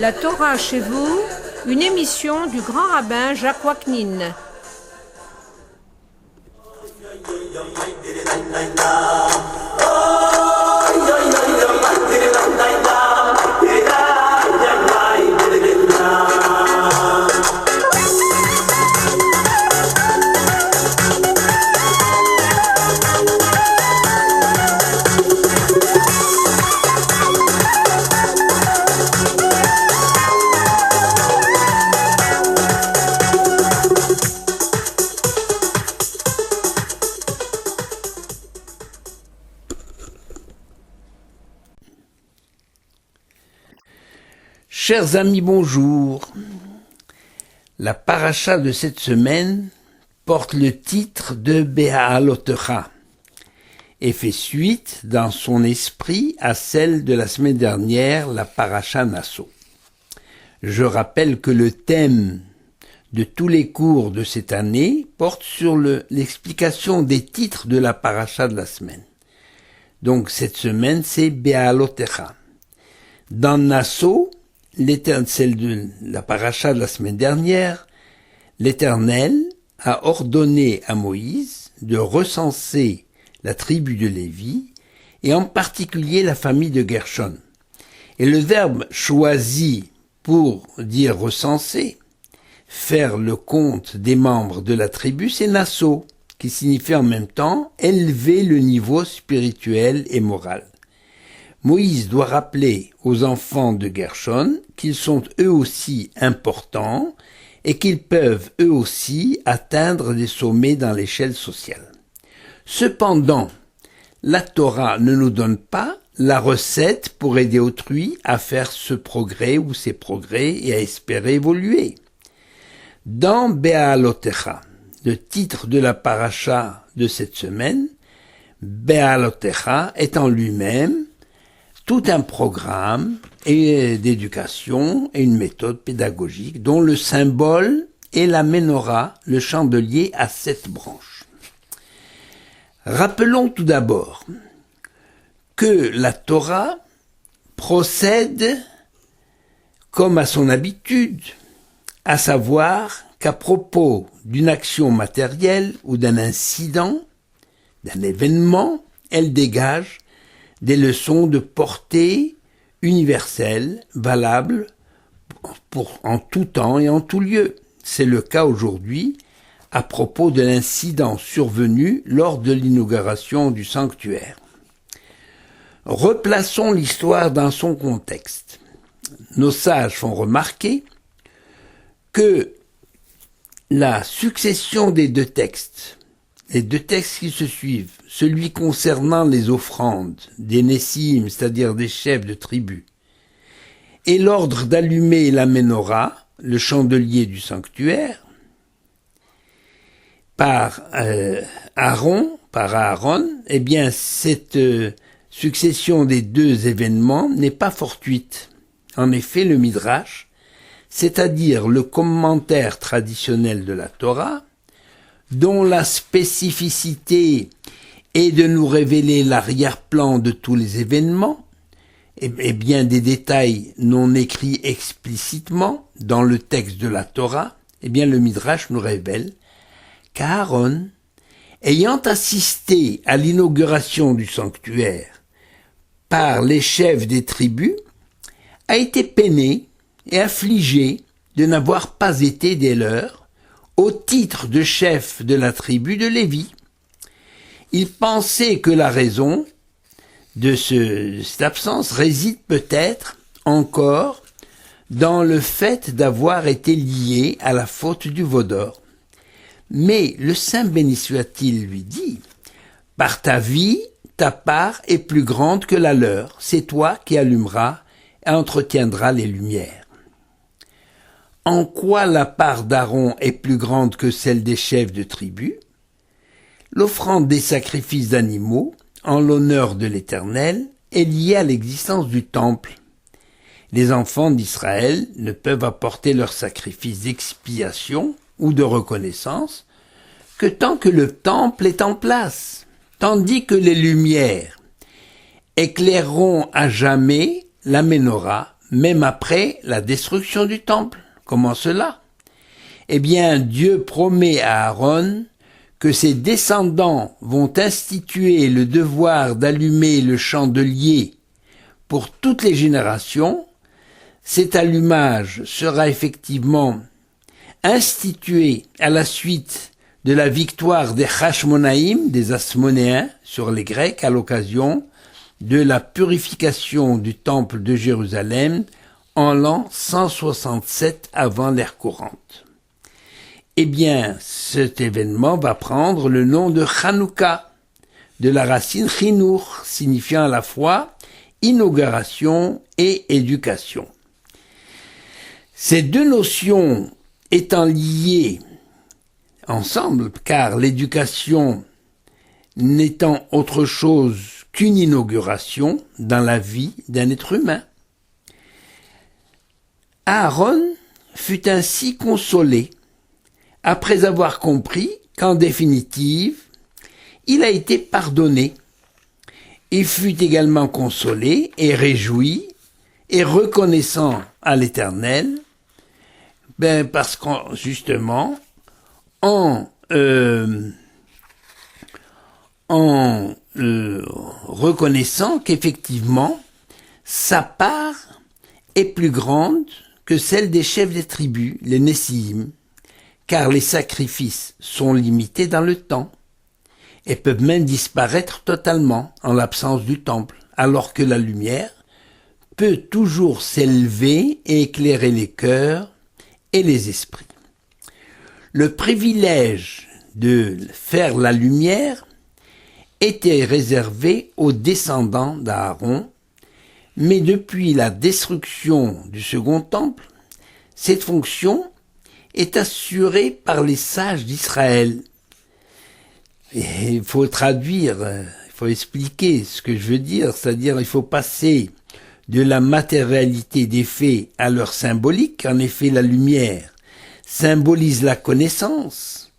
La Torah chez vous, une émission du grand rabbin Jacques Waknin. Chers amis, bonjour. La paracha de cette semaine porte le titre de Be'alotecha et fait suite dans son esprit à celle de la semaine dernière, la paracha Nasso. Je rappelle que le thème de tous les cours de cette année porte sur l'explication des titres de la paracha de la semaine. Donc cette semaine, c'est Be'alotecha. Dans Nasso, celle de la paracha de la semaine dernière, l'Éternel a ordonné à Moïse de recenser la tribu de Lévi et en particulier la famille de Gershon. Et le verbe choisi pour dire recenser, faire le compte des membres de la tribu, c'est Nasso, qui signifie en même temps élever le niveau spirituel et moral. Moïse doit rappeler aux enfants de Gershon qu'ils sont eux aussi importants et qu'ils peuvent eux aussi atteindre des sommets dans l'échelle sociale. Cependant, la Torah ne nous donne pas la recette pour aider autrui à faire ce progrès ou ces progrès et à espérer évoluer. Dans Be'alotecha, le titre de la paracha de cette semaine, Be'alotecha est en lui-même tout un programme d'éducation et une méthode pédagogique dont le symbole est la menorah, le chandelier à 7 branches. Rappelons tout d'abord que la Torah procède comme à son habitude, à savoir qu'à propos d'une action matérielle ou d'un incident, d'un événement, elle dégage des leçons de portée universelle, valables en tout temps et en tout lieu. C'est le cas aujourd'hui à propos de l'incident survenu lors de l'inauguration du sanctuaire. Replaçons l'histoire dans son contexte. Nos sages font remarquer que la succession des deux textes qui se suivent, celui concernant les offrandes, des Nessim, c'est-à-dire des chefs de tribu, et l'ordre d'allumer la menorah, le chandelier du sanctuaire, par Aaron, eh bien cette succession des deux événements n'est pas fortuite. En effet, le Midrash, c'est-à-dire le commentaire traditionnel de la Torah, dont la spécificité est de nous révéler l'arrière-plan de tous les événements, et bien des détails non écrits explicitement dans le texte de la Torah, eh bien le Midrash nous révèle qu'Aaron, ayant assisté à l'inauguration du sanctuaire par les chefs des tribus, a été peiné et affligé de n'avoir pas été des leurs, au titre de chef de la tribu de Lévi. Il pensait que la raison de cette absence réside peut-être encore dans le fait d'avoir été lié à la faute du veau d'or. Mais le Saint béni soit-il lui dit, « Par ta vie, ta part est plus grande que la leur, c'est toi qui allumeras et entretiendras les lumières. » En quoi la part d'Aaron est plus grande que celle des chefs de tribu? L'offrande des sacrifices d'animaux, en l'honneur de l'Éternel, est liée à l'existence du temple. Les enfants d'Israël ne peuvent apporter leurs sacrifices d'expiation ou de reconnaissance que tant que le temple est en place, tandis que les lumières éclaireront à jamais la menorah, même après la destruction du temple. Comment cela? Eh bien, Dieu promet à Aaron que ses descendants vont instituer le devoir d'allumer le chandelier pour toutes les générations. Cet allumage sera effectivement institué à la suite de la victoire des Hashmonaïm, des Asmonéens, sur les Grecs à l'occasion de la purification du temple de Jérusalem en l'an 167 avant l'ère courante. Eh bien, cet événement va prendre le nom de Hanouka, de la racine Chinour, signifiant à la fois inauguration et éducation. Ces deux notions étant liées ensemble, car l'éducation n'étant autre chose qu'une inauguration dans la vie d'un être humain. Aaron fut ainsi consolé après avoir compris qu'en définitive, il a été pardonné. Il fut également consolé et réjoui et reconnaissant à l'Éternel, parce qu'en justement, en reconnaissant qu'effectivement, sa part est plus grande que celle des chefs des tribus, les Nessiim, car les sacrifices sont limités dans le temps et peuvent même disparaître totalement en l'absence du temple, alors que la lumière peut toujours s'élever et éclairer les cœurs et les esprits. Le privilège de faire la lumière était réservé aux descendants d'Aaron, mais depuis la destruction du second temple, cette fonction est assurée par les sages d'Israël. Et il faut traduire, il faut expliquer ce que je veux dire, c'est-à-dire il faut passer de la matérialité des faits à leur symbolique. En effet, la lumière symbolise la connaissance.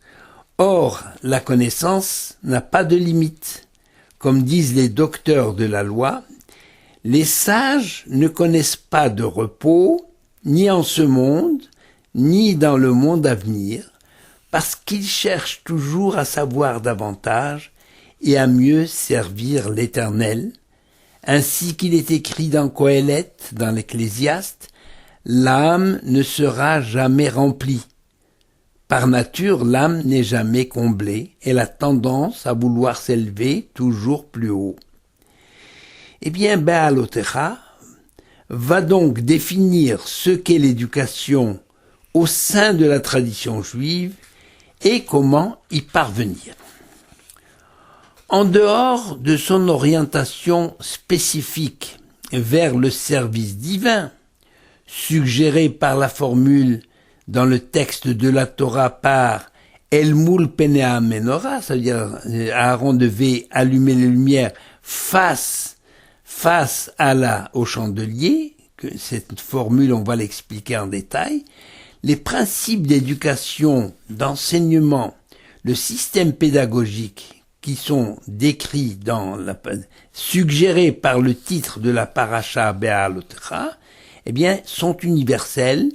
Or, la connaissance n'a pas de limite. Comme disent les docteurs de la loi, les sages ne connaissent pas de repos, ni en ce monde, ni dans le monde à venir, parce qu'ils cherchent toujours à savoir davantage et à mieux servir l'Éternel, ainsi qu'il est écrit dans Qoéleth, dans l'Ecclésiaste, l'âme ne sera jamais remplie. Par nature, l'âme n'est jamais comblée, elle a tendance à vouloir s'élever toujours plus haut. Eh bien, Béalotecha va donc définir ce qu'est l'éducation au sein de la tradition juive et comment y parvenir. En dehors de son orientation spécifique vers le service divin, suggérée par la formule dans le texte de la Torah par El Mul Penea Menorah, c'est-à-dire Aaron devait allumer les lumières face au chandelier, que cette formule on va l'expliquer en détail, les principes d'éducation, d'enseignement, le système pédagogique qui sont décrits suggérés par le titre de la paracha Béalotecha, eh bien, sont universels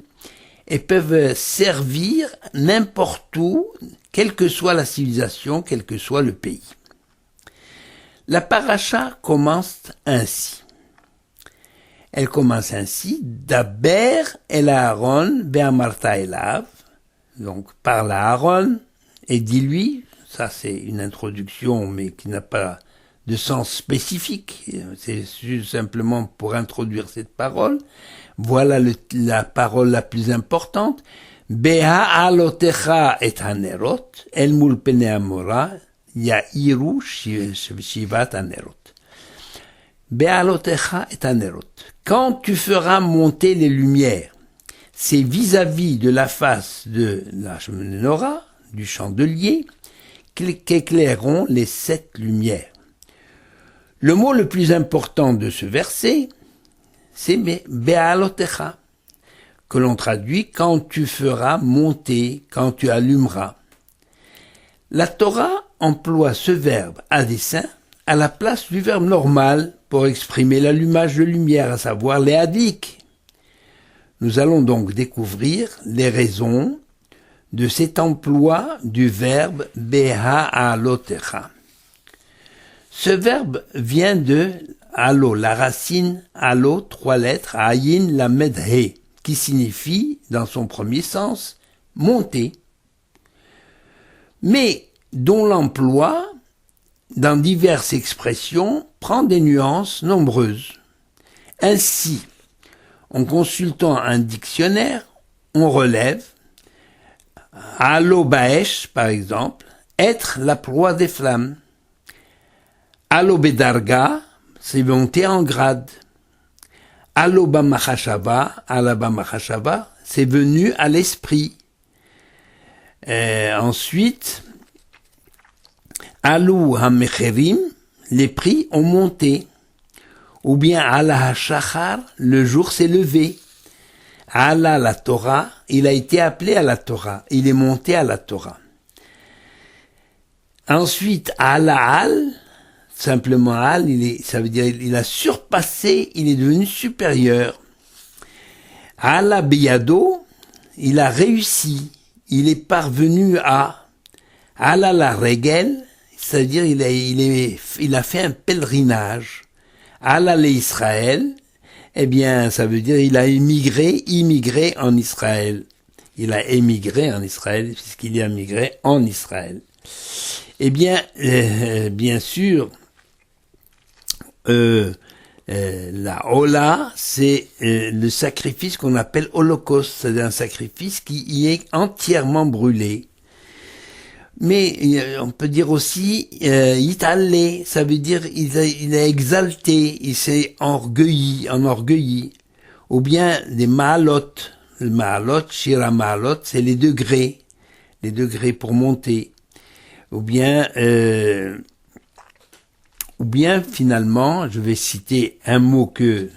et peuvent servir n'importe où, quelle que soit la civilisation, quel que soit le pays. La paracha commence ainsi. Elle commence ainsi, Daber el Aaron be'amarta elav, donc parle à Aaron et dis-lui, ça c'est une introduction mais qui n'a pas de sens spécifique, c'est juste simplement pour introduire cette parole. Voilà la parole la plus importante. Be'ha'alotecha et hanerot, el mul penei hamora, ya'iru shivat hanerot. Be'alotecha et hanerot. Quand tu feras monter les lumières, c'est vis-à-vis de la face de la menorah, du chandelier, qu'éclaireront les 7 lumières. Le mot le plus important de ce verset, c'est Be'alotecha, que l'on traduit quand tu feras monter, quand tu allumeras. La Torah emploie ce verbe à dessein à la place du verbe normal pour exprimer l'allumage de lumière, à savoir les hadlik. Nous allons donc découvrir les raisons de cet emploi du verbe Beha'alotecha. Ce verbe vient de alo, la racine alo, 3 lettres, ayin lamed he, qui signifie, dans son premier sens, monter, mais dont l'emploi, dans diverses expressions, prend des nuances nombreuses. Ainsi, en consultant un dictionnaire, on relève alo baesh, par exemple, être la proie des flammes. Alo bedarga, c'est monter en grade. Alo bamachashava, ala bamachashava, c'est venu à l'esprit. Ensuite, Alou hamecherim, les prix ont monté. Ou bien ala hashachar, le jour s'est levé. Ala la Torah, il a été appelé à la Torah, il est monté à la Torah. Ensuite, ala al, simplement al, ça veut dire il a surpassé, il est devenu supérieur. Ala biyado, il a réussi, il est parvenu à. Ala la regel, c'est-à-dire il a fait un pèlerinage. Ala le Israël, eh bien, ça veut dire il a immigré en Israël. Il a émigré en Israël, puisqu'il a migré en Israël. Eh bien, bien sûr, la Ola, c'est le sacrifice qu'on appelle holocauste. C'est un sacrifice qui y est entièrement brûlé. Mais on peut dire aussi italé, ça veut dire il a exalté, il s'est enorgueilli. Ou bien des maalot. Le maalot, shira maalot, c'est les degrés pour monter. Ou bien finalement, je vais citer un mot que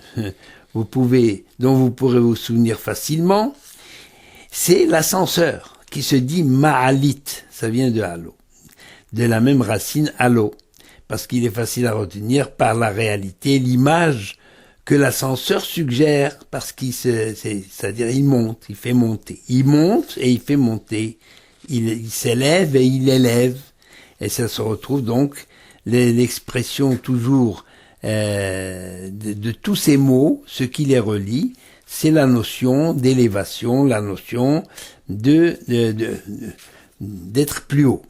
dont vous pourrez vous souvenir facilement, c'est l'ascenseur, qui se dit ma'alit, ça vient de halo, de la même racine halo, parce qu'il est facile à retenir par la réalité, l'image que l'ascenseur suggère, parce c'est-à-dire il monte, il fait monter. Il monte et il fait monter. Il s'élève et il élève. Et ça se retrouve donc, l'expression toujours de tous ces mots, ce qui les relie, c'est la notion d'élévation, la notion d'être plus haut.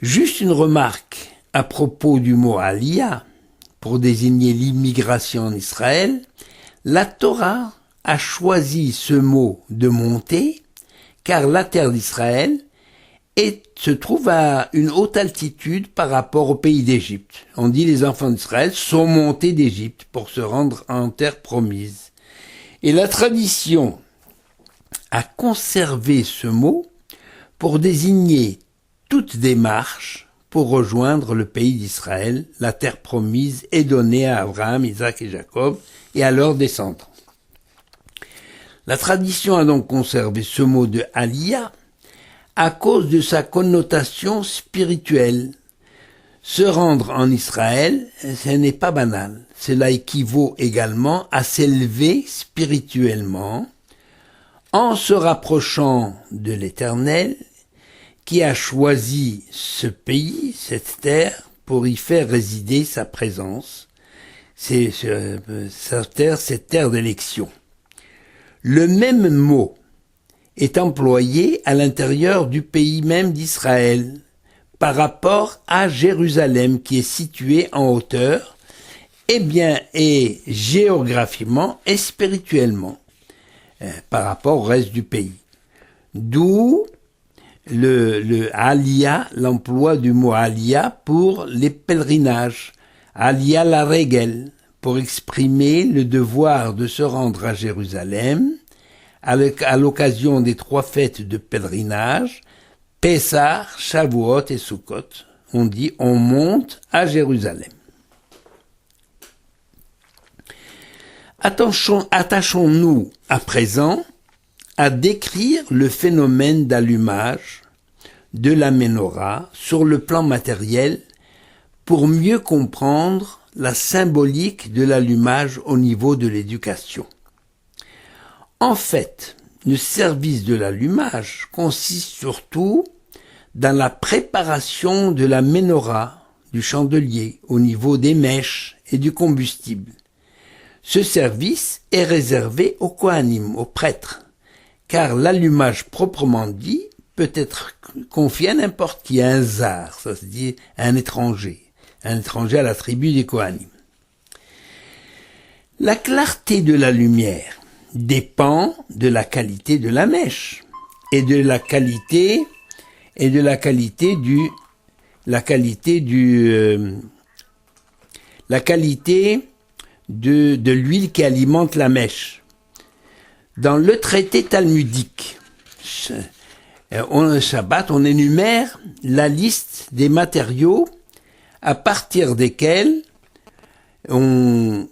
Juste une remarque à propos du mot Aliyah, pour désigner l'immigration en Israël. La Torah a choisi ce mot de monter, car la terre d'Israël se trouve à une haute altitude par rapport au pays d'Égypte. On dit les enfants d'Israël sont montés d'Égypte pour se rendre en terre promise. Et la tradition a conservé ce mot pour désigner toute démarche pour rejoindre le pays d'Israël. La terre promise est donnée à Abraham, Isaac et Jacob et à leurs descendants. La tradition a donc conservé ce mot de Aliyah à cause de sa connotation spirituelle. Se rendre en Israël, ce n'est pas banal. Cela équivaut également à s'élever spirituellement en se rapprochant de l'Éternel qui a choisi ce pays, cette terre, pour y faire résider sa présence. Cette terre d'élection. Le même mot est employé à l'intérieur du pays même d'Israël par rapport à Jérusalem qui est située en hauteur, et géographiquement et spirituellement par rapport au reste du pays. D'où le Aliyah, l'emploi du mot Aliyah pour les pèlerinages. Aliyah la Regel, pour exprimer le devoir de se rendre à Jérusalem à l'occasion des 3 fêtes de pèlerinage, Pessah, Shavuot et Sukkot. On dit on monte à Jérusalem. Attachons-nous à présent à décrire le phénomène d'allumage de la menorah sur le plan matériel pour mieux comprendre la symbolique de l'allumage au niveau de l'éducation. En fait, le service de l'allumage consiste surtout dans la préparation de la menorah, du chandelier, au niveau des mèches et du combustible. Ce service est réservé aux Kohanim, aux prêtres, car l'allumage proprement dit peut être confié à n'importe qui, à un zar, ça se dit à un étranger à la tribu des Kohanim. La clarté de la lumière dépend de la qualité de la mèche et de la qualité de l'huile qui alimente la mèche. Dans le traité talmudique, Shabbat, on énumère la liste des matériaux à partir desquels on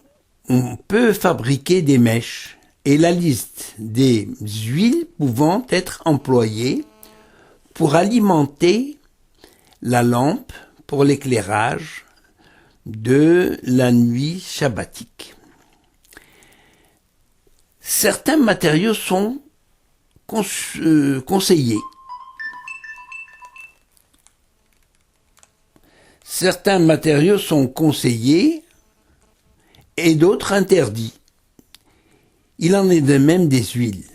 peut fabriquer des mèches et la liste des huiles pouvant être employées pour alimenter la lampe pour l'éclairage de la nuit shabbatique. Certains matériaux sont conseillés. Certains matériaux sont conseillés et d'autres interdits. Il en est de même des huiles.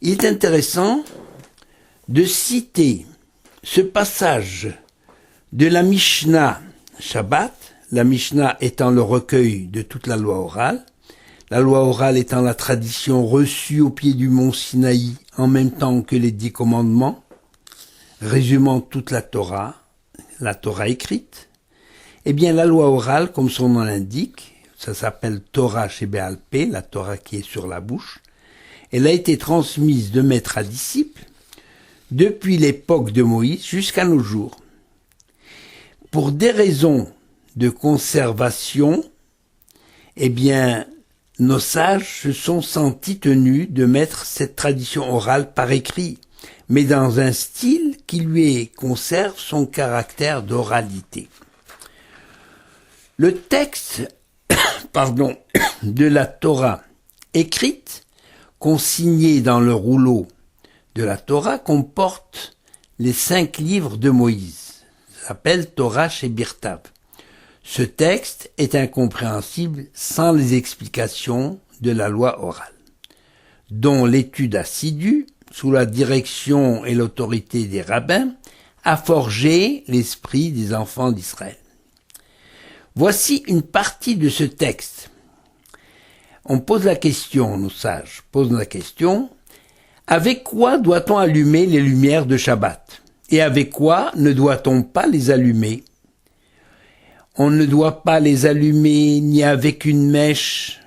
Il est intéressant de citer ce passage de la Mishnah Shabbat, la Mishnah étant le recueil de toute la loi orale, la loi orale étant la tradition reçue au pied du mont Sinaï en même temps que les 10 commandements, résumant toute la Torah écrite. Eh bien, la loi orale, comme son nom l'indique, ça s'appelle Torah chez Béal Pé, la Torah qui est sur la bouche. Elle a été transmise de maître à disciple depuis l'époque de Moïse jusqu'à nos jours. Pour des raisons de conservation, eh bien, nos sages se sont sentis tenus de mettre cette tradition orale par écrit, mais dans un style qui lui conserve son caractère d'oralité. Le texte, de la Torah écrite, consigné dans le rouleau de la Torah, comporte les 5 livres de Moïse. Ça s'appelle Torah chez Birtav. Ce texte est incompréhensible sans les explications de la loi orale, dont l'étude assidue, sous la direction et l'autorité des rabbins, a forgé l'esprit des enfants d'Israël. Voici une partie de ce texte. On pose la question, nos sages posent la question, avec quoi doit-on allumer les lumières de Shabbat? Et avec quoi ne doit-on pas les allumer? On ne doit pas les allumer ni avec une mèche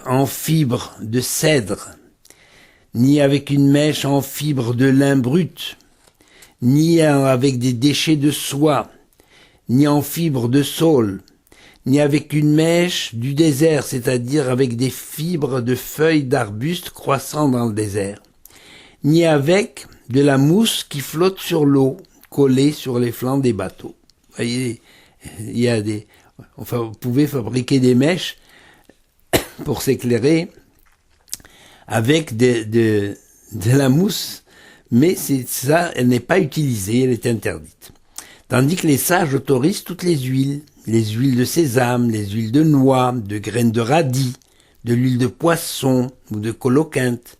en fibre de cèdre, ni avec une mèche en fibre de lin brut, ni avec des déchets de soie, ni en fibre de saule, ni avec une mèche du désert, c'est-à-dire avec des fibres de feuilles d'arbustes croissant dans le désert, ni avec de la mousse qui flotte sur l'eau, collée sur les flancs des bateaux. Vous voyez, vous pouvez fabriquer des mèches pour s'éclairer avec de la mousse, mais elle n'est pas utilisée, elle est interdite. Tandis que les sages autorisent toutes les huiles de sésame, les huiles de noix, de graines de radis, de l'huile de poisson ou de coloquinte.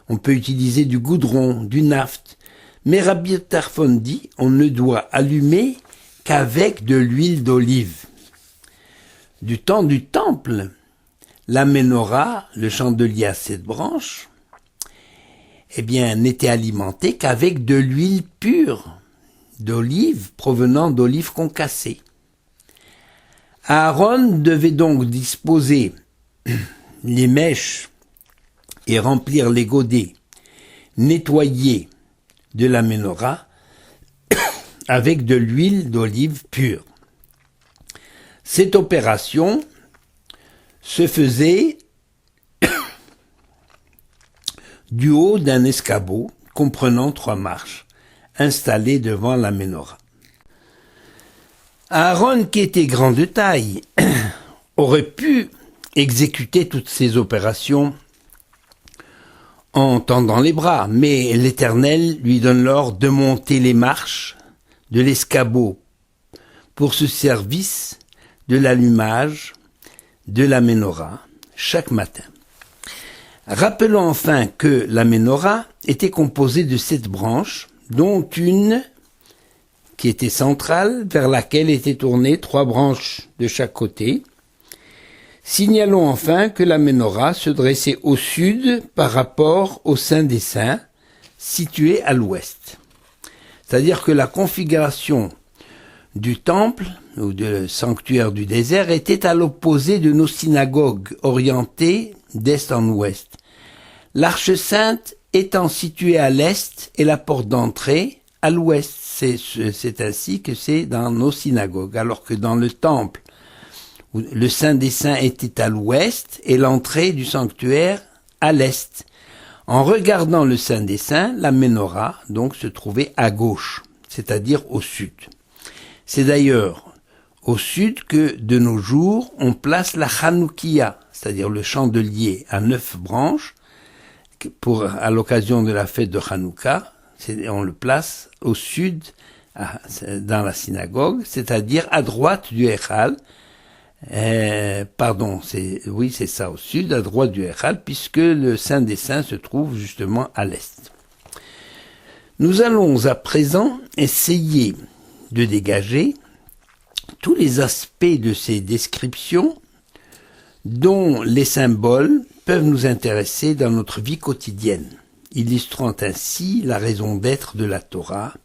On peut utiliser du goudron, du naphte, mais Rabbi Tarfon dit on ne doit allumer qu'avec de l'huile d'olive. Du temps du temple, la menorah, le chandelier à 7 branches, n'était alimenté qu'avec de l'huile pure d'olive provenant d'olives concassées. Aaron devait donc disposer les mèches et remplir les godets nettoyés de la menorah avec de l'huile d'olive pure. Cette opération se faisait du haut d'un escabeau comprenant 3 marches, installé devant la menorah. Aaron, qui était grand de taille, aurait pu exécuter toutes ces opérations en tendant les bras, mais l'Éternel lui donne l'ordre de monter les marches de l'escabeau pour ce service de l'allumage de la menorah chaque matin. Rappelons enfin que la menorah était composée de 7 branches, dont une qui était centrale, vers laquelle étaient tournées 3 branches de chaque côté. Signalons enfin que la menorah se dressait au sud par rapport au Saint des Saints, situé à l'ouest. C'est-à-dire que la configuration du temple, ou du sanctuaire du désert, était à l'opposé de nos synagogues, orientées d'est en ouest. L'Arche sainte étant située à l'est et la porte d'entrée à l'ouest. C'est ainsi que c'est dans nos synagogues, alors que dans le temple, où le Saint des Saints était à l'ouest et l'entrée du sanctuaire à l'est. En regardant le Saint des Saints, la menorah donc se trouvait à gauche, c'est-à-dire au sud. C'est d'ailleurs au sud que, de nos jours, on place la Hanoukia, c'est-à-dire le chandelier à 9 branches, à l'occasion de la fête de Hanouka. On le place au sud, dans la synagogue, c'est-à-dire à droite du Echal. C'est ça, au sud, à droite du Echal, puisque le Saint des Saints se trouve justement à l'est. Nous allons à présent essayer de dégager tous les aspects de ces descriptions dont les symboles peuvent nous intéresser dans notre vie quotidienne, illustrant ainsi la raison d'être de la Torah,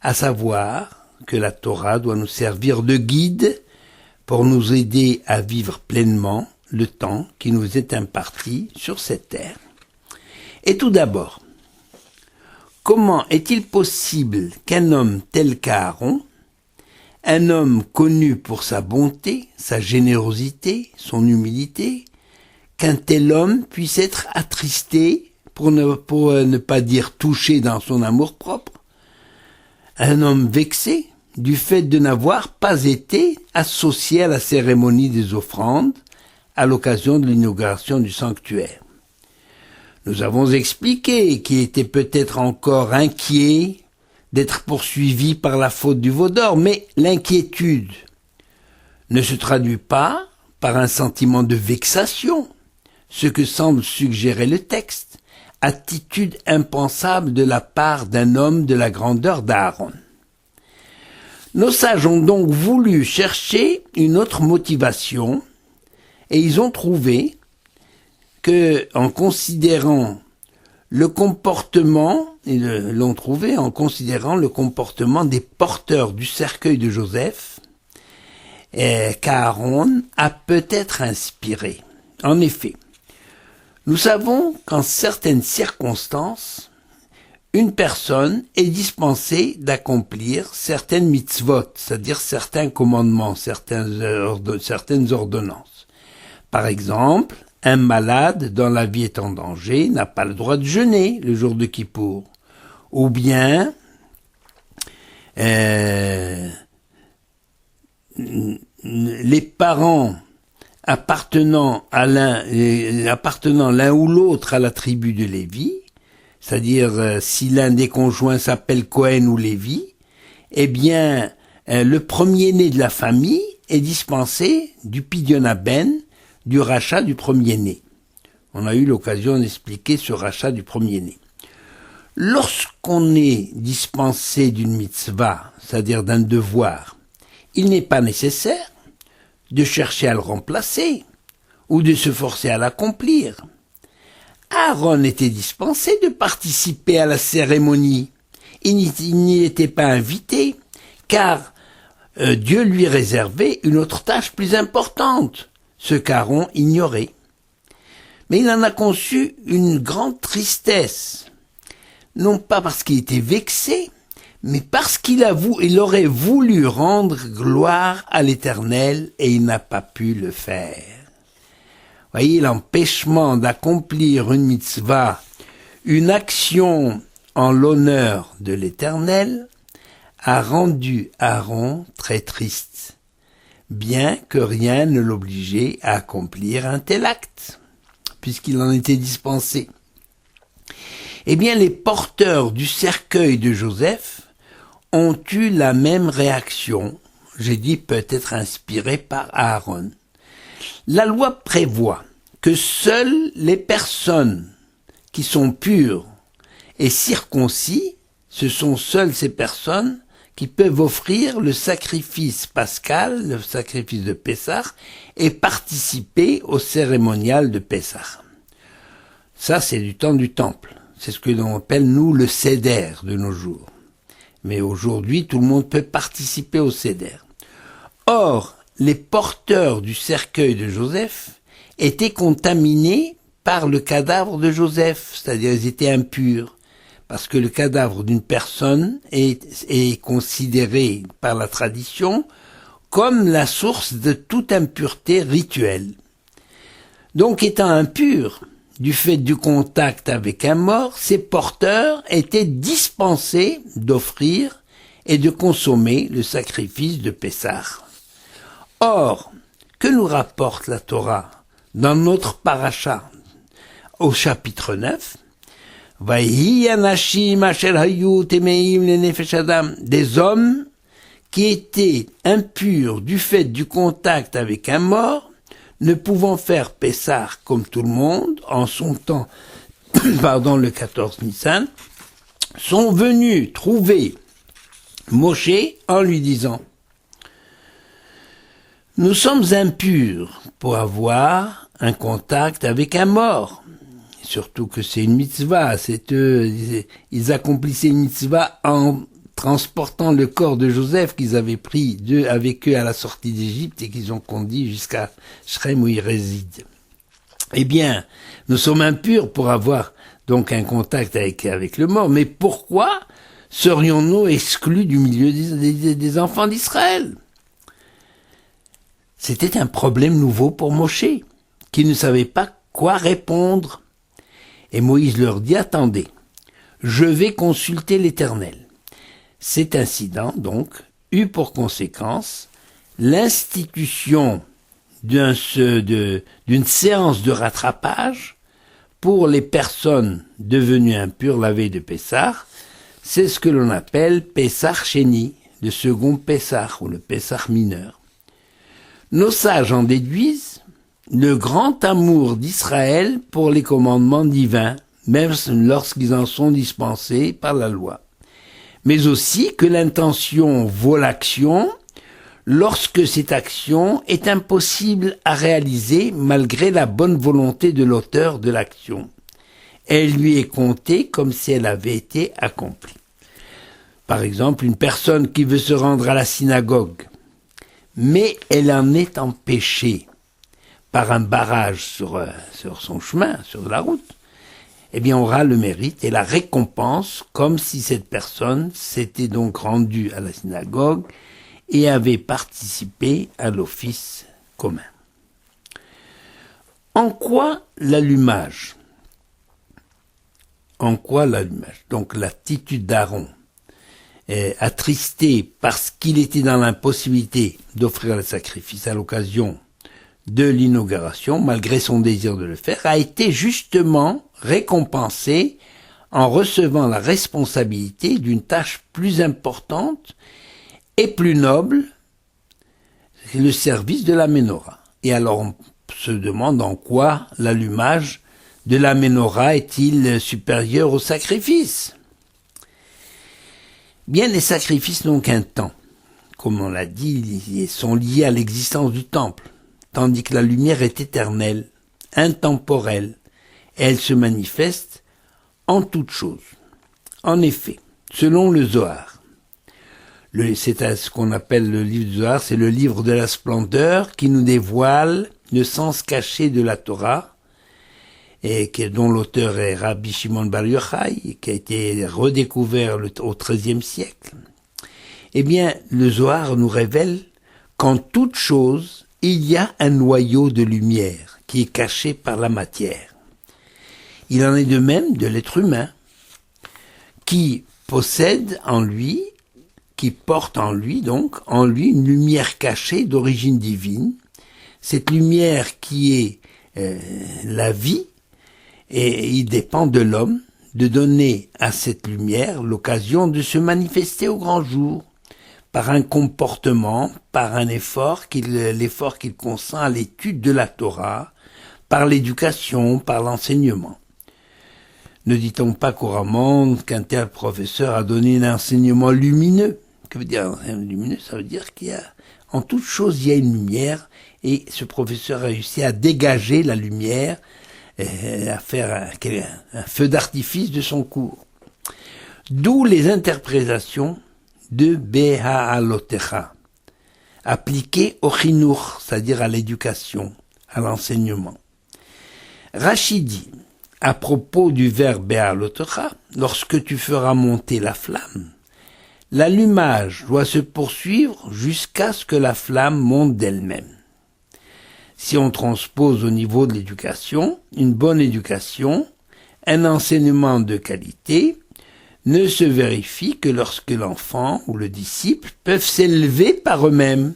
à savoir que la Torah doit nous servir de guide pour nous aider à vivre pleinement le temps qui nous est imparti sur cette terre. Et tout d'abord, comment est-il possible qu'un homme tel qu'Aaron, un homme connu pour sa bonté, sa générosité, son humilité, qu'un tel homme puisse être attristé, pour ne pas dire touché dans son amour-propre, un homme vexé du fait de n'avoir pas été associé à la cérémonie des offrandes à l'occasion de l'inauguration du sanctuaire. Nous avons expliqué qu'il était peut-être encore inquiet d'être poursuivi par la faute du veau d'or, mais l'inquiétude ne se traduit pas par un sentiment de vexation, ce que semble suggérer le texte, attitude impensable de la part d'un homme de la grandeur d'Aaron. Nos sages ont donc voulu chercher une autre motivation et ils ont trouvé que, en considérant le comportement, des porteurs du cercueil de Joseph, qu'Aaron a peut-être inspiré. En effet, nous savons qu'en certaines circonstances, une personne est dispensée d'accomplir certaines mitzvot, c'est-à-dire certains commandements, certaines ordonnances. Par exemple, un malade dont la vie est en danger n'a pas le droit de jeûner le jour de Kippour. Ou bien, les parents appartenant l'un ou l'autre à la tribu de Lévi, c'est-à-dire si l'un des conjoints s'appelle Cohen ou Lévi, eh bien, le premier-né de la famille est dispensé du Pidyon Ben, du rachat du premier-né. On a eu l'occasion d'expliquer ce rachat du premier-né. Lorsqu'on est dispensé d'une mitzvah, c'est-à-dire d'un devoir, il n'est pas nécessaire de chercher à le remplacer ou de se forcer à l'accomplir. Aaron était dispensé de participer à la cérémonie. Il n'y était pas invité, car Dieu lui réservait une autre tâche plus importante, ce qu'Aaron ignorait. Mais il en a conçu une grande tristesse, non pas parce qu'il était vexé, mais parce qu'il aurait voulu rendre gloire à l'Éternel et il n'a pas pu le faire. Voyez, l'empêchement d'accomplir une mitzvah, une action en l'honneur de l'Éternel, a rendu Aaron très triste, bien que rien ne l'obligeait à accomplir un tel acte, puisqu'il en était dispensé. Eh bien, les porteurs du cercueil de Joseph ont eu la même réaction, j'ai dit peut-être inspirée par Aaron. La loi prévoit que seules les personnes qui sont pures et circoncis, ce sont seules ces personnes qui peuvent offrir le sacrifice pascal, le sacrifice de Pessah, et participer au cérémonial de Pessah. Ça, c'est du temps du temple. C'est ce que l'on appelle, nous, le Seder de nos jours. Mais aujourd'hui, tout le monde peut participer au Seder. Or, les porteurs du cercueil de Joseph étaient contaminés par le cadavre de Joseph, c'est-à-dire ils étaient impurs, parce que le cadavre d'une personne est considéré par la tradition comme la source de toute impureté rituelle. Donc, étant impurs, du fait du contact avec un mort, ces porteurs étaient dispensés d'offrir et de consommer le sacrifice de Pessah. Or, que nous rapporte la Torah dans notre paracha au chapitre 9 ? Des hommes qui étaient impurs du fait du contact avec un mort, ne pouvant faire Pessah comme tout le monde, en son temps, le 14 Nissan, sont venus trouver Moshe en lui disant « Nous sommes impurs pour avoir un contact avec un mort. » Surtout que c'est une mitzvah, ils accomplissaient une mitzvah en transportant le corps de Joseph qu'ils avaient pris avec eux à la sortie d'Égypte et qu'ils ont conduit jusqu'à Shrem où ils résident. Eh bien, nous sommes impurs pour avoir donc un contact avec le mort, mais pourquoi serions-nous exclus du milieu des enfants d'Israël ? C'était un problème nouveau pour Moshe, qui ne savait pas quoi répondre. Et Moïse leur dit, attendez, je vais consulter l'Éternel. Cet incident, donc, eut pour conséquence l'institution d'une séance de rattrapage pour les personnes devenues impures la veille de Pessah. C'est ce que l'on appelle Pessah Sheni, le second Pessah, ou le Pessah mineur. Nos sages en déduisent le grand amour d'Israël pour les commandements divins, même lorsqu'ils en sont dispensés par la loi. Mais aussi que l'intention vaut l'action lorsque cette action est impossible à réaliser malgré la bonne volonté de l'auteur de l'action. Elle lui est comptée comme si elle avait été accomplie. Par exemple, une personne qui veut se rendre à la synagogue, mais elle en est empêchée par un barrage sur son chemin, sur la route, eh bien, on aura le mérite et la récompense comme si cette personne s'était donc rendue à la synagogue et avait participé à l'office commun. En quoi l'allumage ? Donc, l'attitude d'Aaron, attristé parce qu'il était dans l'impossibilité d'offrir le sacrifice à l'occasion de l'inauguration, malgré son désir de le faire, a été justement récompensé en recevant la responsabilité d'une tâche plus importante et plus noble, le service de la Ménorah. Et alors on se demande en quoi l'allumage de la Ménorah est-il supérieur au sacrifice ? Bien, les sacrifices n'ont qu'un temps. Comme on l'a dit, ils sont liés à l'existence du temple, tandis que la lumière est éternelle, intemporelle, et elle se manifeste en toutes choses. En effet, selon le Zohar, c'est ce qu'on appelle le livre du Zohar, c'est le livre de la splendeur qui nous dévoile le sens caché de la Torah, et dont l'auteur est Rabbi Shimon Bar Yochai, qui a été redécouvert au XIIIe siècle. Eh bien, le Zohar nous révèle qu'en toute chose, il y a un noyau de lumière qui est caché par la matière. Il en est de même de l'être humain, qui possède en lui, qui porte en lui une lumière cachée d'origine divine. Cette lumière qui est la vie, et il dépend de l'homme, de donner à cette lumière l'occasion de se manifester au grand jour, par un comportement, par un l'effort qu'il consent à l'étude de la Torah, par l'éducation, par l'enseignement. Ne dit-on pas couramment qu'un tel professeur a donné un enseignement lumineux? Que veut dire lumineux? Ça veut dire qu'il y a, en toute chose, il y a une lumière, et ce professeur a réussi à dégager la lumière, à faire un feu d'artifice de son cours. D'où les interprétations de Beha'alotecha, appliquées au chinour, c'est-à-dire à l'éducation, à l'enseignement. Rashi dit, à propos du verbe Beha'alotecha, lorsque tu feras monter la flamme, l'allumage doit se poursuivre jusqu'à ce que la flamme monte d'elle-même. Si on transpose au niveau de l'éducation, une bonne éducation, un enseignement de qualité, ne se vérifie que lorsque l'enfant ou le disciple peuvent s'élever par eux-mêmes,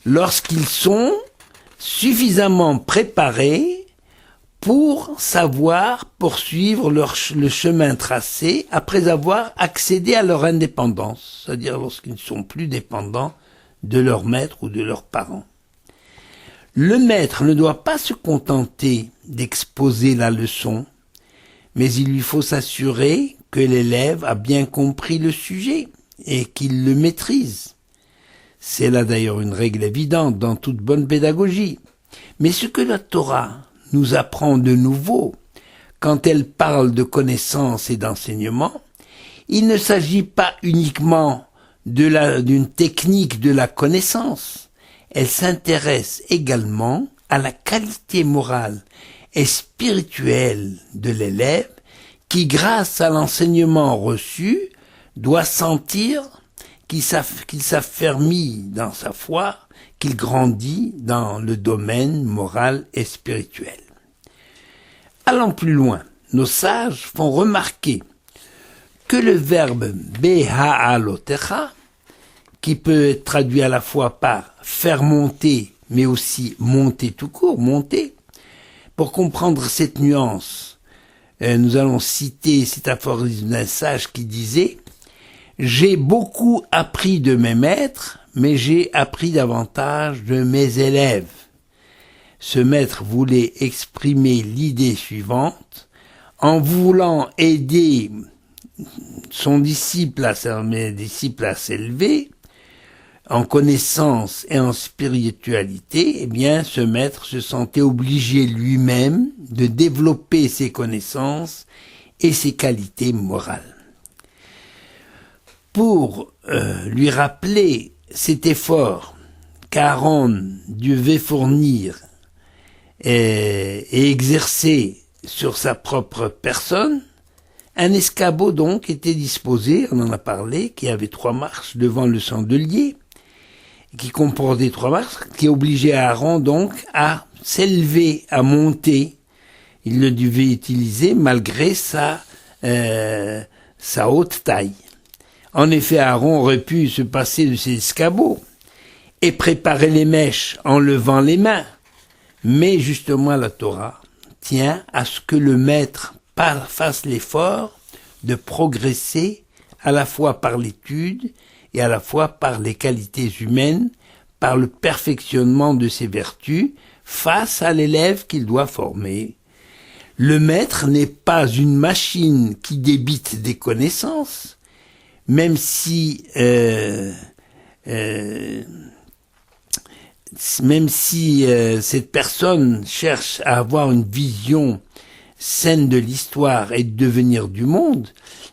lorsqu'ils sont suffisamment préparés pour savoir poursuivre le chemin tracé après avoir accédé à leur indépendance, c'est-à-dire lorsqu'ils ne sont plus dépendants de leur maître ou de leurs parents. Le maître ne doit pas se contenter d'exposer la leçon, mais il lui faut s'assurer que l'élève a bien compris le sujet et qu'il le maîtrise. C'est là d'ailleurs une règle évidente dans toute bonne pédagogie. Mais ce que la Torah nous apprend de nouveau, quand elle parle de connaissance et d'enseignement, il ne s'agit pas uniquement d'une technique de la connaissance. Elle s'intéresse également à la qualité morale et spirituelle de l'élève qui, grâce à l'enseignement reçu, doit sentir qu'il s'affermit dans sa foi, qu'il grandit dans le domaine moral et spirituel. Allant plus loin, nos sages font remarquer que le verbe Beha'alotecha, qui peut être traduit à la fois par faire monter, mais aussi monter tout court, monter. Pour comprendre cette nuance, nous allons citer cet aphorisme d'un sage qui disait « J'ai beaucoup appris de mes maîtres, mais j'ai appris davantage de mes élèves. » Ce maître voulait exprimer l'idée suivante: en voulant aider son disciple à s'élever, en connaissance et en spiritualité, eh bien, ce maître se sentait obligé lui-même de développer ses connaissances et ses qualités morales. Pour lui rappeler cet effort qu'Aaron devait fournir et exercer sur sa propre personne, un escabeau donc était disposé, on en a parlé, qui avait 3 marches devant le chandelier, qui comportait 3 marches, qui obligeait Aaron donc à s'élever, à monter. Il le devait utiliser malgré sa haute taille. En effet, Aaron aurait pu se passer de ses escabeaux et préparer les mèches en levant les mains. Mais justement, la Torah tient à ce que le maître fasse l'effort de progresser à la fois par l'étude et à la fois par les qualités humaines, par le perfectionnement de ses vertus face à l'élève qu'il doit former. Le maître n'est pas une machine qui débite des connaissances, même si cette personne cherche à avoir une vision saine de l'histoire et de devenir du monde,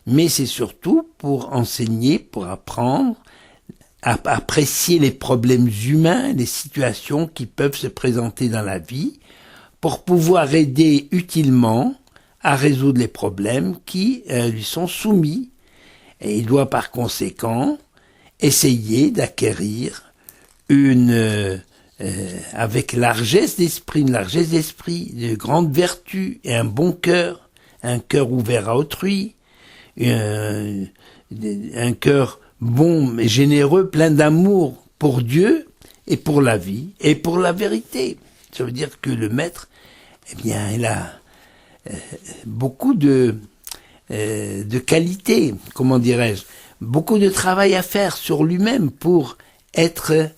mais c'est surtout pour enseigner, pour apprendre, à apprécier les problèmes humains, les situations qui peuvent se présenter dans la vie, pour pouvoir aider utilement à résoudre les problèmes qui lui sont soumis. Et il doit par conséquent essayer d'acquérir avec largesse d'esprit, de grandes vertus et un bon cœur, un cœur ouvert à autrui, un cœur bon et généreux, plein d'amour pour Dieu et pour la vie et pour la vérité. Ça veut dire que le maître, eh bien, il a beaucoup de de qualité, comment dirais-je, beaucoup de travail à faire sur lui-même pour être,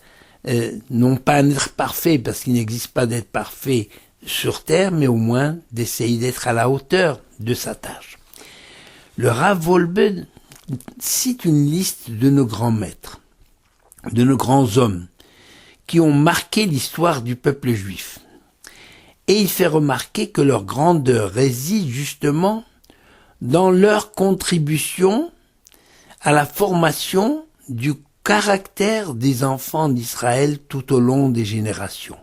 non pas un être parfait, parce qu'il n'existe pas d'être parfait sur terre, mais au moins d'essayer d'être à la hauteur de sa tâche. Le Rav Wolbe cite une liste de nos grands maîtres, de nos grands hommes, qui ont marqué l'histoire du peuple juif. Et il fait remarquer que leur grandeur réside justement dans leur contribution à la formation du caractère des enfants d'Israël tout au long des générations.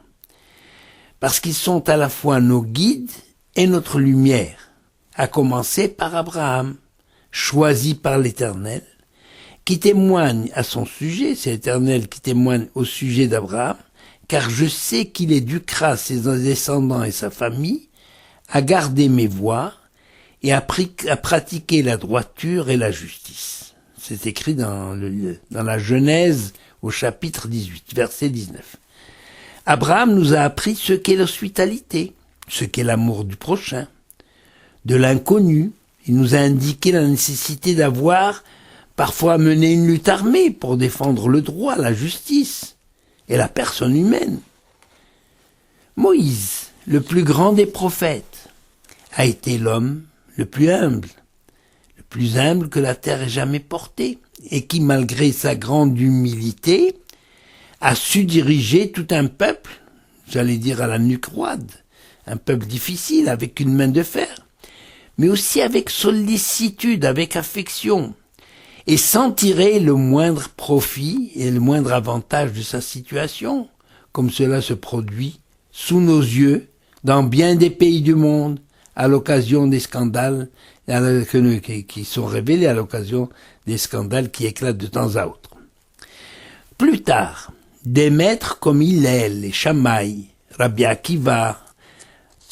Parce qu'ils sont à la fois nos guides et notre lumière, à commencer par Abraham, choisi par l'Éternel, qui témoigne à son sujet, c'est l'Éternel qui témoigne au sujet d'Abraham, car je sais qu'il éduquera ses descendants et sa famille à garder mes voies et à pratiquer la droiture et la justice. C'est écrit dans la Genèse au chapitre 18, verset 19. Abraham nous a appris ce qu'est l'hospitalité, ce qu'est l'amour du prochain, de l'inconnu. Il nous a indiqué la nécessité d'avoir parfois mené une lutte armée pour défendre le droit, la justice et la personne humaine. Moïse, le plus grand des prophètes, a été l'homme le plus humble que la terre ait jamais porté, et qui, malgré sa grande humilité, a su diriger tout un peuple, j'allais dire à la nuque roide, un peuple difficile, avec une main de fer, mais aussi avec sollicitude, avec affection, et sans tirer le moindre profit et le moindre avantage de sa situation, comme cela se produit sous nos yeux dans bien des pays du monde, à l'occasion des scandales qui sont révélés à l'occasion des scandales qui éclatent de temps à autre. Plus tard, des maîtres comme Hillel et Shammai, Rabbi Akiva,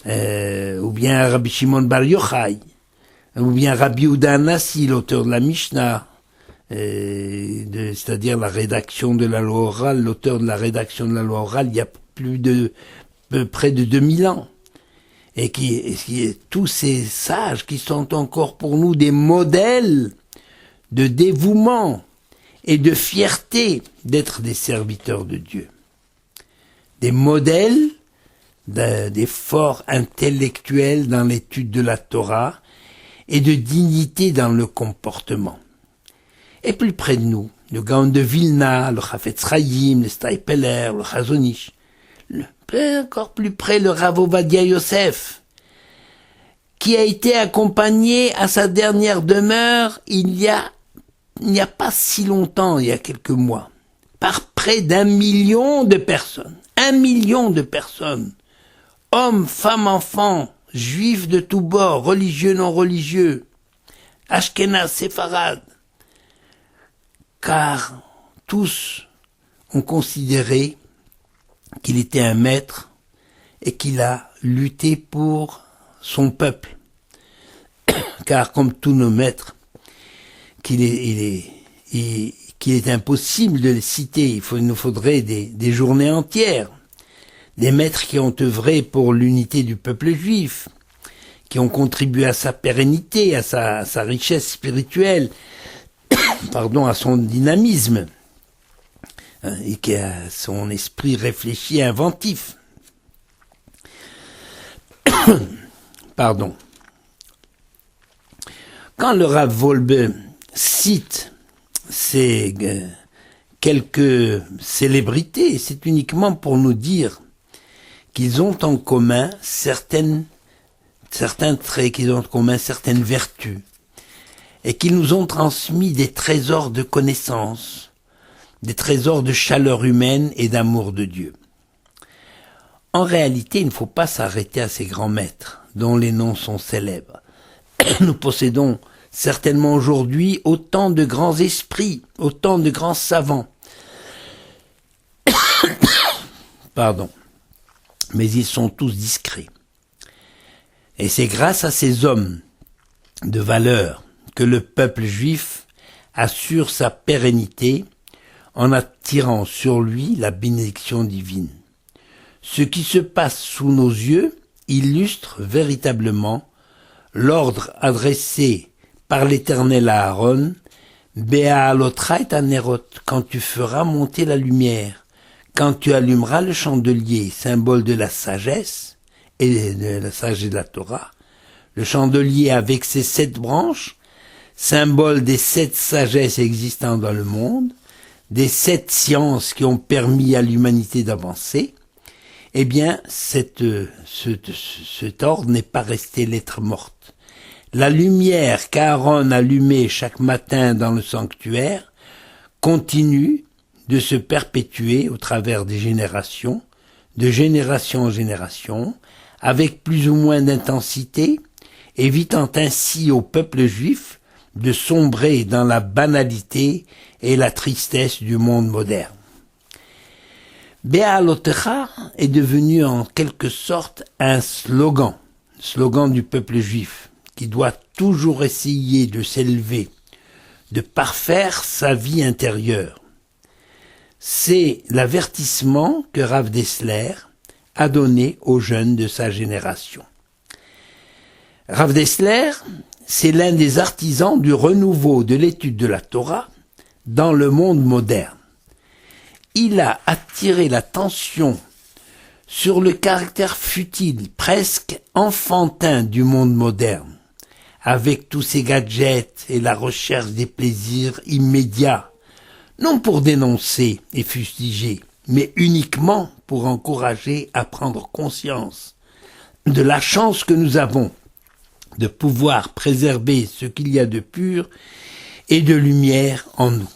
ou bien Rabbi Shimon Bar Yochai, ou bien Rabbi Yehuda Hanassi, l'auteur de la Mishnah, c'est-à-dire la rédaction de la loi orale, l'auteur de la rédaction de la loi orale il y a près de 2000 ans. Et tous ces sages qui sont encore pour nous des modèles de dévouement et de fierté d'être des serviteurs de Dieu. Des modèles d'efforts intellectuels dans l'étude de la Torah et de dignité dans le comportement. Et plus près de nous, le Gaon de Vilna, le Chafetz Chaim, le Staipeler, le Chazon Ish, encore plus près le Rav Ovadia Yosef, qui a été accompagné à sa dernière demeure il n'y a pas si longtemps, il y a quelques mois, par près d'1 million de personnes. 1 million de personnes, hommes, femmes, enfants, juifs de tous bords, religieux, non religieux, Ashkenaz, Séfarades, car tous ont considéré qu'il était un maître et qu'il a lutté pour son peuple. Car comme tous nos maîtres, qu'il est impossible de les citer, il nous faudrait des journées entières. Des maîtres qui ont œuvré pour l'unité du peuple juif, qui ont contribué à sa pérennité, à sa richesse spirituelle, à son dynamisme, et qui a son esprit réfléchi et inventif. Quand le Rav Wolbe cite ces quelques célébrités, c'est uniquement pour nous dire qu'ils ont en commun certains traits, qu'ils ont en commun certaines vertus, et qu'ils nous ont transmis des trésors de connaissances, des trésors de chaleur humaine et d'amour de Dieu. En réalité, il ne faut pas s'arrêter à ces grands maîtres, dont les noms sont célèbres. Nous possédons certainement aujourd'hui autant de grands esprits, autant de grands savants. Mais ils sont tous discrets. Et c'est grâce à ces hommes de valeur que le peuple juif assure sa pérennité en attirant sur lui la bénédiction divine. Ce qui se passe sous nos yeux illustre véritablement l'ordre adressé par l'Éternel à Aaron, Be'alotra et Anerot, quand tu feras monter la lumière, quand tu allumeras le chandelier, symbole de la sagesse, et de la sagesse de la Torah, le chandelier avec ses 7 branches, symbole des 7 sagesses existant dans le monde, des 7 sciences qui ont permis à l'humanité d'avancer, eh bien, cet ordre n'est pas resté lettre morte. La lumière qu'Aaron allumait chaque matin dans le sanctuaire continue de se perpétuer au travers des générations, de génération en génération, avec plus ou moins d'intensité, évitant ainsi au peuple juif de sombrer dans la banalité et la tristesse du monde moderne. Be'alotecha est devenu en quelque sorte un slogan du peuple juif, qui doit toujours essayer de s'élever, de parfaire sa vie intérieure. C'est l'avertissement que Rav Dessler a donné aux jeunes de sa génération. Rav Dessler, c'est l'un des artisans du renouveau de l'étude de la Torah dans le monde moderne. Il a attiré l'attention sur le caractère futile, presque enfantin du monde moderne, avec tous ses gadgets et la recherche des plaisirs immédiats, non pour dénoncer et fustiger, mais uniquement pour encourager à prendre conscience de la chance que nous avons de pouvoir préserver ce qu'il y a de pur et de lumière en nous.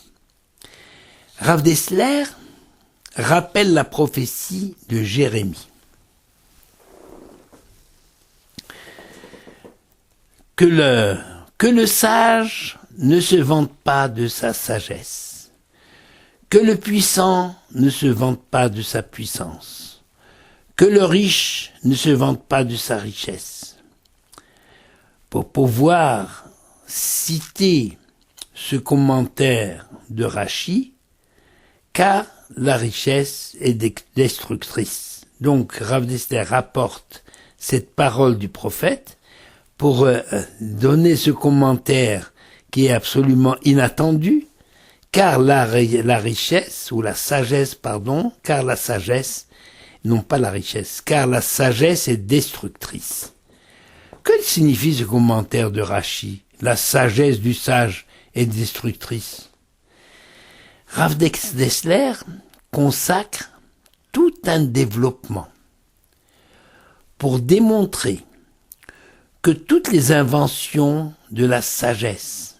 Rav Dessler rappelle la prophétie de Jérémie. Que le sage ne se vante pas de sa sagesse, que le puissant ne se vante pas de sa puissance, que le riche ne se vante pas de sa richesse. Pour pouvoir citer ce commentaire de Rashi, car la richesse est destructrice. Donc Rav Dessler rapporte cette parole du prophète pour donner ce commentaire qui est absolument inattendu, car la richesse, ou la sagesse, pardon, car la sagesse, non pas la richesse, car la sagesse est destructrice. Que signifie ce commentaire de Rashi? La sagesse du sage est destructrice. Rav Dessler consacre tout un développement pour démontrer que toutes les inventions de la sagesse,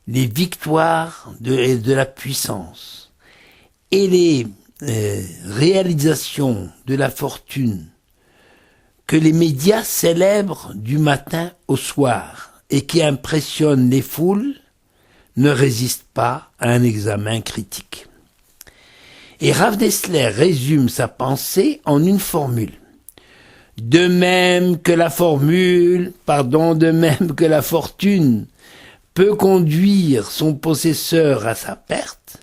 les victoires de la puissance et les réalisations de la fortune que les médias célèbrent du matin au soir et qui impressionnent les foules ne résistent pas à un examen critique. Et Rav Dessler résume sa pensée en une formule. De même que la fortune peut conduire son possesseur à sa perte,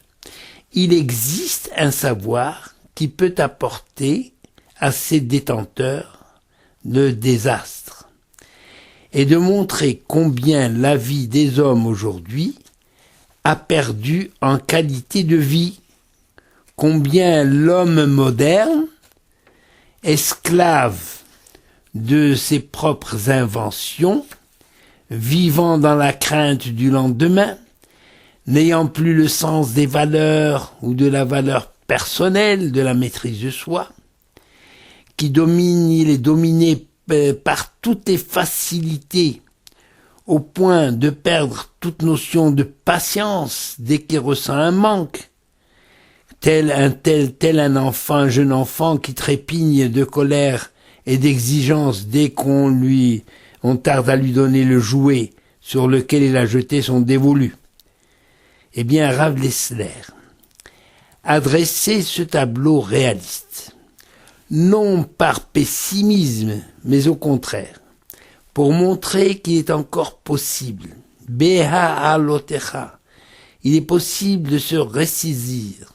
il existe un savoir qui peut apporter à ses détenteurs le désastre, et de montrer combien la vie des hommes aujourd'hui a perdu en qualité de vie, combien l'homme moderne, esclave de ses propres inventions, vivant dans la crainte du lendemain, n'ayant plus le sens des valeurs ou de la valeur personnelle, de la maîtrise de soi, il est dominé par toutes les facilités, au point de perdre toute notion de patience dès qu'il ressent un manque, tel un jeune enfant qui trépigne de colère et d'exigence dès on tarde à lui donner le jouet sur lequel il a jeté son dévolu. Eh bien, Rav Dessler a dressé ce tableau réaliste, non par pessimisme, mais au contraire, pour montrer qu'il est encore possible, Be'alotecha, il est possible de se ressaisir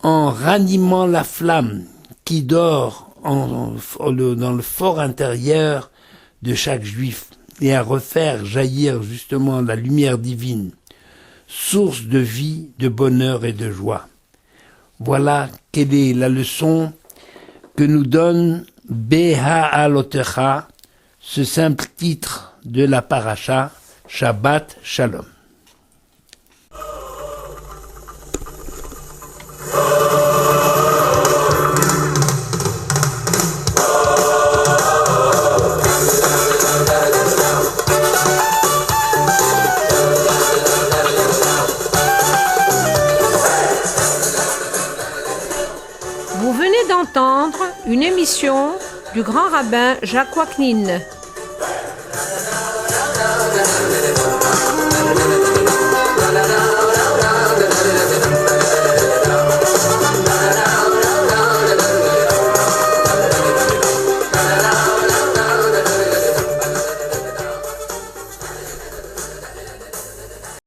en ranimant la flamme qui dort dans le fort intérieur de chaque juif, et à refaire jaillir justement la lumière divine, source de vie, de bonheur et de joie. Voilà quelle est la leçon que nous donne Beha'alotecha, ce simple titre de la paracha, Shabbat Shalom. Vous venez d'entendre une émission du grand rabbin Jacques Waknin.